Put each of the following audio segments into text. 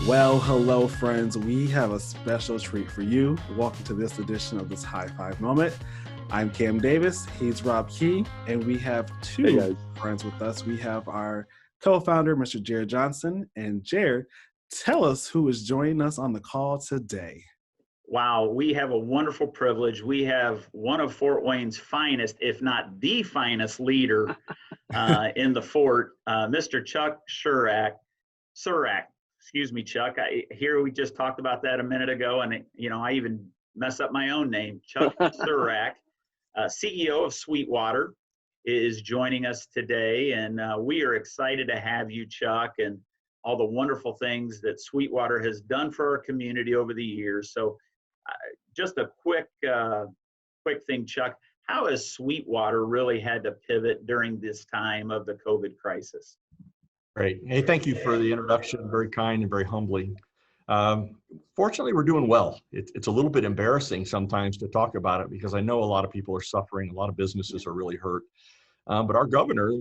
Well, hello, friends. We have a special treat for you. Welcome to this edition of this HI-5 moment. I'm Cam Davis. He's Rob Key, and we have two friends with us. We have our co-founder, Mr. Jared Johnson. And Jared, tell us who is joining us on the call today. Wow, we have a wonderful privilege. We have one of Fort Wayne's finest, if not the finest leader in the fort, Mr. Chuck Surack. Excuse me, Chuck. I hear we just talked about that a minute ago, and I even mess up my own name. Chuck Surack, CEO of Sweetwater, is joining us today, and we are excited to have you, Chuck, and all the wonderful things that Sweetwater has done for our community over the years. So, just a quick thing, Chuck. How has Sweetwater really had to pivot during this time of the COVID crisis? Great. Hey, thank you for the introduction. Very kind and very humbling. Fortunately, we're doing well. It's a little bit embarrassing sometimes to talk about it because I know a lot of people are suffering. A lot of businesses are really hurt. But our Governor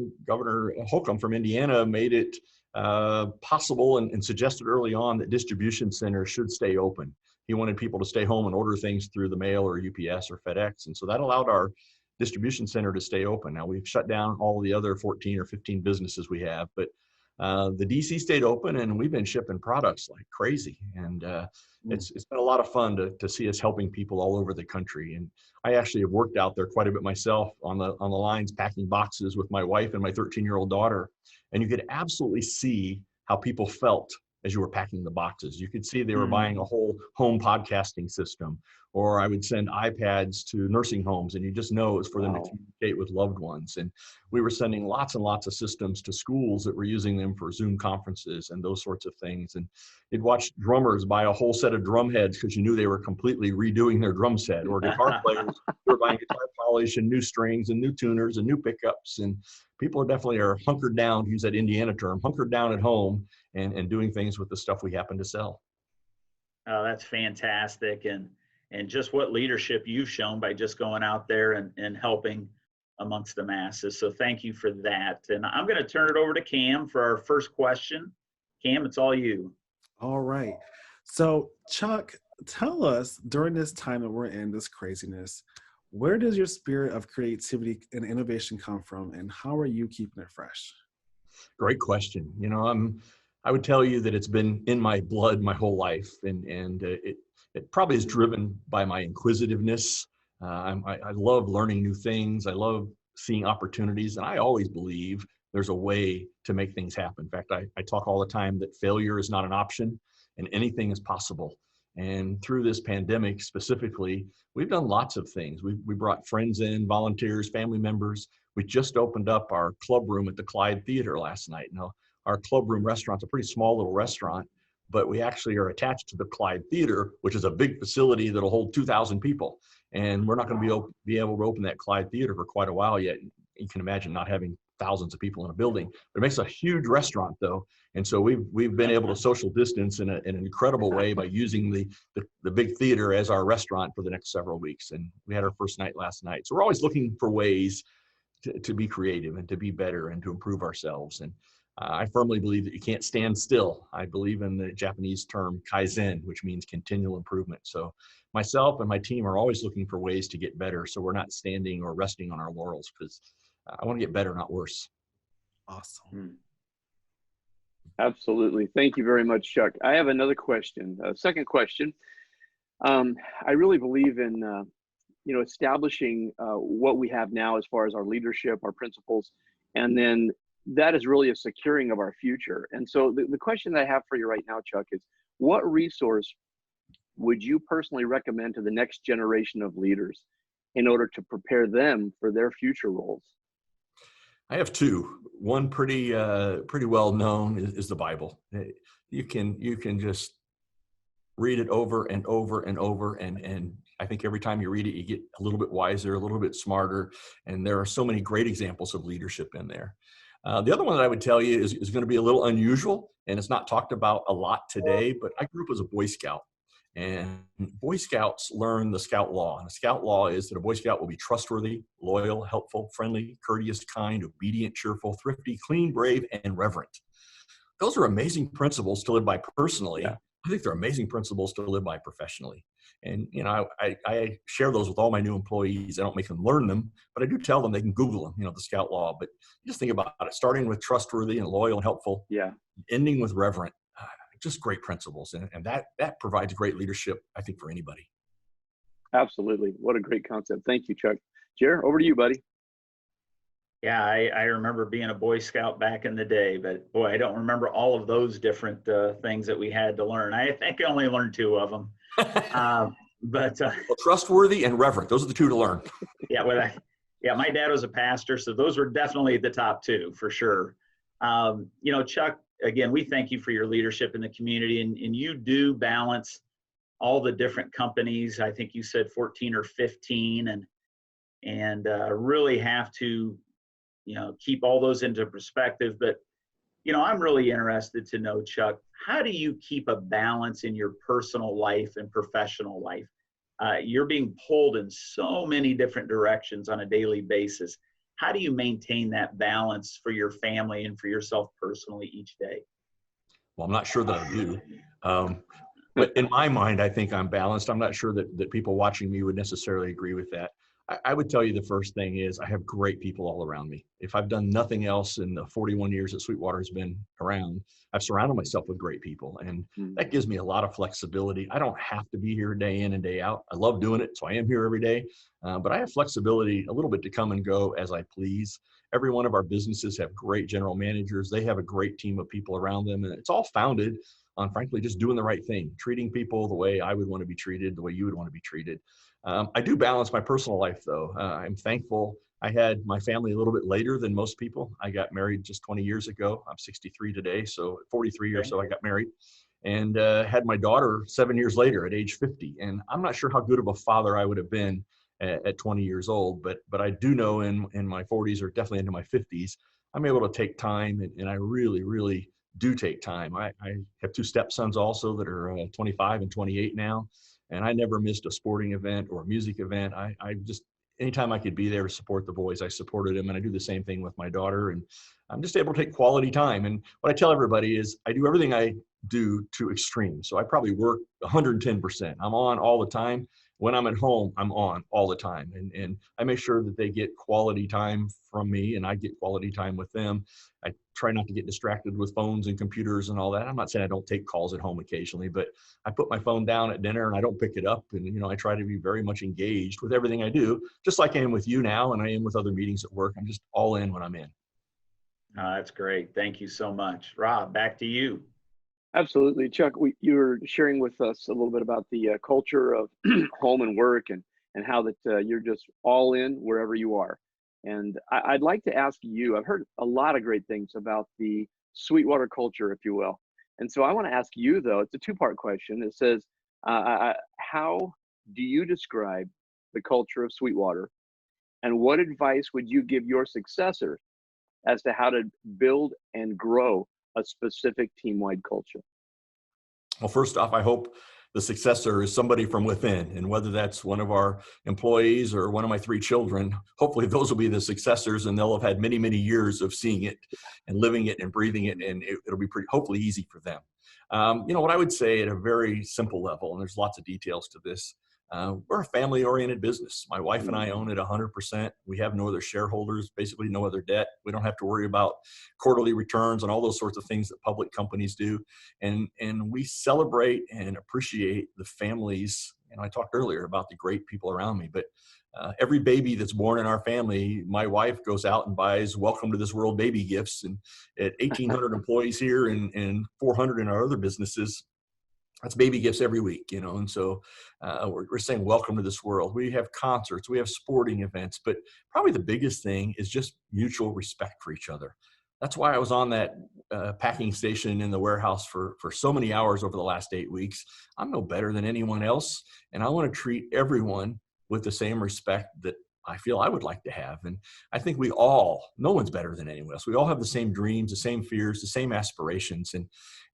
Holcomb from Indiana, made it possible and suggested early on that distribution centers should stay open. He wanted people to stay home and order things through the mail or UPS or FedEx. And so that allowed our distribution center to stay open. Now we've shut down all the other 14 or 15 businesses we have, but the DC stayed open and we've been shipping products like crazy. And it's been a lot of fun to see us helping people all over the country. And I actually have worked out there quite a bit myself on the lines, packing boxes with my wife and my 13-year-old daughter. And you could absolutely see how people felt as you were packing the boxes. You could see they were buying a whole home podcasting system, or I would send iPads to nursing homes, and you just know it was for them to communicate with loved ones. And we were sending lots and lots of systems to schools that were using them for Zoom conferences and those sorts of things. And you'd watch drummers buy a whole set of drum heads because you knew they were completely redoing their drum set, or guitar players were buying guitar polish and new strings and new tuners and new pickups. And people are hunkered down, to use that Indiana term, hunkered down at home and doing things with the stuff we happen to sell. Oh, that's fantastic. And just what leadership you've shown by just going out there and helping amongst the masses. So thank you for that. And I'm going to turn it over to Cam for our first question. Cam, it's all you. All right. So Chuck, tell us, during this time that we're in, this craziness, where does your spirit of creativity and innovation come from, and how are you keeping it fresh? Great question. I would tell you that it's been in my blood my whole life, and it probably is driven by my inquisitiveness. I love learning new things. I love seeing opportunities, and I always believe there's a way to make things happen. In fact, I talk all the time that failure is not an option and anything is possible. And through this pandemic specifically, we've done lots of things. We brought friends in, volunteers, family members. We just opened up our club room at the Clyde Theater last night. Now, our club room restaurant's a pretty small little restaurant, but we actually are attached to the Clyde Theater, which is a big facility that'll hold 2,000 people. And we're not going to be able to open that Clyde Theater for quite a while yet. You can imagine not having thousands of people in a building. But it makes a huge restaurant, though. And so we've been able to social distance in an incredible way by using the big theater as our restaurant for the next several weeks. And we had our first night last night. So we're always looking for ways to be creative and to be better and to improve ourselves. And I firmly believe that you can't stand still. I believe in the Japanese term kaizen, which means continual improvement. So myself and my team are always looking for ways to get better, so we're not standing or resting on our laurels, because I want to get better, not worse. Awesome. Absolutely. Thank you very much, Chuck. I have another question. Second question. I really believe in establishing what we have now as far as our leadership, our principles, and then that is really a securing of our future. And so the question that I have for you right now, Chuck, is what resource would you personally recommend to the next generation of leaders in order to prepare them for their future roles? I have two. One pretty well known is the Bible. You can just read it over and over and over, and I think every time you read it, you get a little bit wiser, a little bit smarter, and there are so many great examples of leadership in there. The other one that I would tell you is going to be a little unusual, and it's not talked about a lot today, but I grew up as a Boy Scout. And Boy Scouts learn the Scout Law. And the Scout Law is that a Boy Scout will be trustworthy, loyal, helpful, friendly, courteous, kind, obedient, cheerful, thrifty, clean, brave, and reverent. those are amazing principles to live by personally. Yeah. I think they're amazing principles to live by professionally. And, I share those with all my new employees. I don't make them learn them, but I do tell them they can Google them, the Scout Law. But just think about it, starting with trustworthy and loyal and helpful, Yeah. ending with reverent, just great principles. And that provides great leadership, I think, for anybody. Absolutely. What a great concept. Thank you, Chuck. Jer, over to you, buddy. Yeah, I remember being a Boy Scout back in the day, but boy, I don't remember all of those different things that we had to learn. I think I only learned 2 of them. But well, trustworthy and reverent, those are the 2 to learn. Yeah, my dad was a pastor, so those were definitely the top 2 for sure. Chuck, again, we thank you for your leadership in the community, and you do balance all the different companies. I think you said 14 or 15, and really have to keep all those into perspective. But, I'm really interested to know, Chuck, how do you keep a balance in your personal life and professional life? You're being pulled in so many different directions on a daily basis. How do you maintain that balance for your family and for yourself personally each day? Well, I'm not sure that I do. But in my mind, I think I'm balanced. I'm not sure that people watching me would necessarily agree with that. I would tell you the first thing is I have great people all around me. If I've done nothing else in the 41 years that Sweetwater has been around, I've surrounded myself with great people. And that gives me a lot of flexibility. I don't have to be here day in and day out. I love doing it, so I am here every day. But I have flexibility a little bit to come and go as I please. Every one of our businesses have great general managers. They have a great team of people around them. And it's all founded on, frankly, just doing the right thing, treating people the way I would want to be treated, the way you would want to be treated. I do balance my personal life, though. I'm thankful. I had my family a little bit later than most people. I got married just 20 years ago. I'm 63 today, so 43 or so I got married, and had my daughter 7 years later at age 50. And I'm not sure how good of a father I would have been at 20 years old, but I do know in my 40s or definitely into my 50s, I'm able to take time, and I really, really do take time. I have 2 stepsons also that are 25 and 28 now. And I never missed a sporting event or a music event. I just, anytime I could be there to support the boys, I supported them. And I do the same thing with my daughter. And I'm just able to take quality time. And what I tell everybody is I do everything I do to extreme. So I probably work 110%. I'm on all the time. When I'm at home, I'm on all the time. And I make sure that they get quality time from me and I get quality time with them. I try not to get distracted with phones and computers and all that. I'm not saying I don't take calls at home occasionally, but I put my phone down at dinner and I don't pick it up. And, I try to be very much engaged with everything I do, just like I am with you now and I am with other meetings at work. I'm just all in when I'm in. That's great. Thank you so much. Rob, back to you. Absolutely. Chuck, you were sharing with us a little bit about the culture of home and work and how that you're just all in wherever you are. And I'd like to ask you, I've heard a lot of great things about the Sweetwater culture, if you will. And so I want to ask you, though, it's a 2-part question. It says, how do you describe the culture of Sweetwater? And what advice would you give your successor as to how to build and grow a specific team-wide culture? Well, first off, I hope the successor is somebody from within, and whether that's one of our employees or one of my 3 children, hopefully those will be the successors and they'll have had many, many years of seeing it and living it and breathing it, and it'll be hopefully easy for them. What I would say at a very simple level, and there's lots of details to this, we're a family-oriented business. My wife and I own it 100%. We have no other shareholders, basically no other debt. We don't have to worry about quarterly returns and all those sorts of things that public companies do. And we celebrate and appreciate the families. And I talked earlier about the great people around me, but every baby that's born in our family, my wife goes out and buys welcome to this world baby gifts. And at 1,800 employees here and 400 in our other businesses, that's baby gifts every week, and so we're saying welcome to this world. We have concerts, we have sporting events, but probably the biggest thing is just mutual respect for each other. That's why I was on that packing station in the warehouse for so many hours over the last 8 weeks. I'm no better than anyone else, and I want to treat everyone with the same respect that I feel I would like to have. And I think no one's better than anyone else. We all have the same dreams, the same fears, the same aspirations.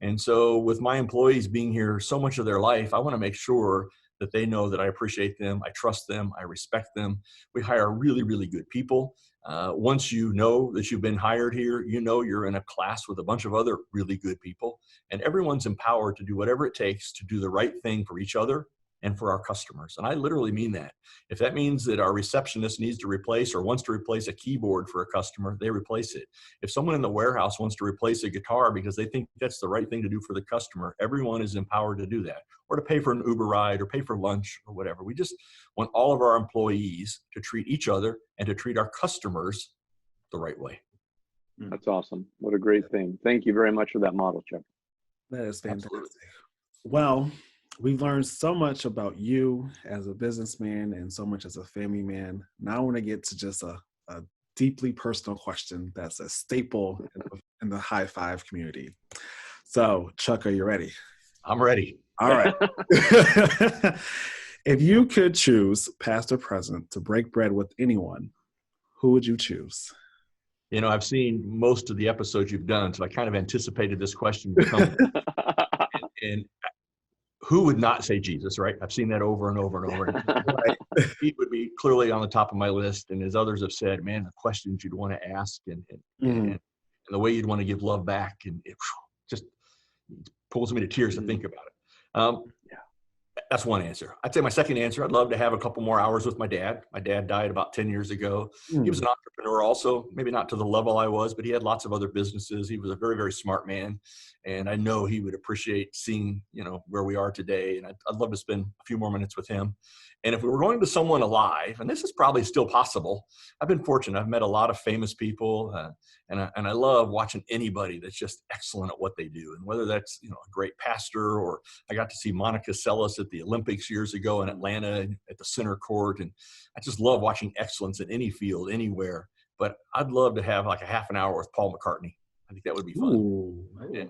And so with my employees being here so much of their life, I want to make sure that they know that I appreciate them, I trust them, I respect them. We hire really, really good people. Once you know that you've been hired here, you know you're in a class with a bunch of other really good people, and everyone's empowered to do whatever it takes to do the right thing for each other and for our customers. And I literally mean that. If that means that our receptionist needs to replace or wants to replace a keyboard for a customer, they replace it. If someone in the warehouse wants to replace a guitar because they think that's the right thing to do for the customer, everyone is empowered to do that, or to pay for an Uber ride or pay for lunch or whatever. We just want all of our employees to treat each other and to treat our customers the right way. That's awesome. What a great thing. Thank you very much for that model, Chuck. That is fantastic. Absolutely. Well, we've learned so much about you as a businessman and so much as a family man. Now I want to get to just a deeply personal question that's a staple in the Hi-5 community. So, Chuck, are you ready? I'm ready. All right. If you could choose, past or present, to break bread with anyone, who would you choose? You know, I've seen most of the episodes you've done, so I kind of anticipated this question would come. And who would not say Jesus, right? I've seen that over and over and over. Right. He would be clearly on the top of my list. And as others have said, man, the questions you'd want to ask and the way you'd want to give love back, and it just pulls me to tears to think about it. That's one answer. I'd say my second answer, I'd love to have a couple more hours with my dad. My dad died about 10 years ago. He was an entrepreneur also, maybe not to the level I was, but he had lots of other businesses. He was a very, very smart man. And I know he would appreciate seeing, you know, where we are today. And I'd love to spend a few more minutes with him. And if we were going to someone alive, and this is probably still possible, I've been fortunate. I've met a lot of famous people, and I love watching anybody that's just excellent at what they do. And whether that's, you know, a great pastor, or I got to see Monica Seles at the Olympics years ago in Atlanta at the center court. And I just love watching excellence in any field, anywhere. But I'd love to have like a half an hour with Paul McCartney. I think that would be fun. Ooh. Yeah.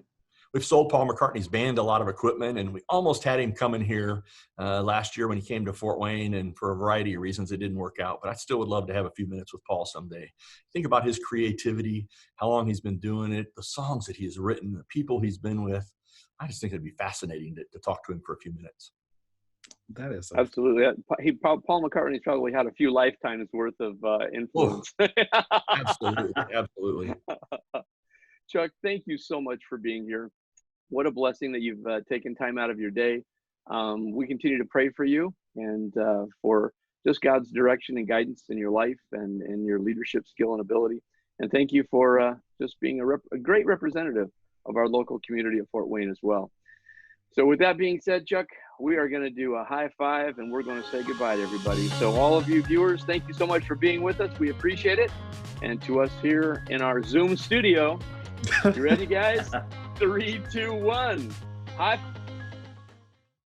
We've sold Paul McCartney's band a lot of equipment, and we almost had him come in here last year when he came to Fort Wayne, and for a variety of reasons, it didn't work out. But I still would love to have a few minutes with Paul someday. Think about his creativity, how long he's been doing it, the songs that he has written, the people he's been with. I just think it'd be fascinating to talk to him for a few minutes. That is absolutely. Paul McCartney's probably had a few lifetimes worth of influence. Absolutely. Absolutely. Chuck, thank you so much for being here. What a blessing that you've taken time out of your day. We continue to pray for you and for just God's direction and guidance in your life and your leadership skill and ability. And thank you for just being a great representative of our local community of Fort Wayne as well. So with that being said, Chuck, we are going to do a high five, and we're going to say goodbye to everybody. So all of you viewers, thank you so much for being with us. We appreciate it. And to us here in our Zoom studio, you ready, guys? 3, 2, 1. High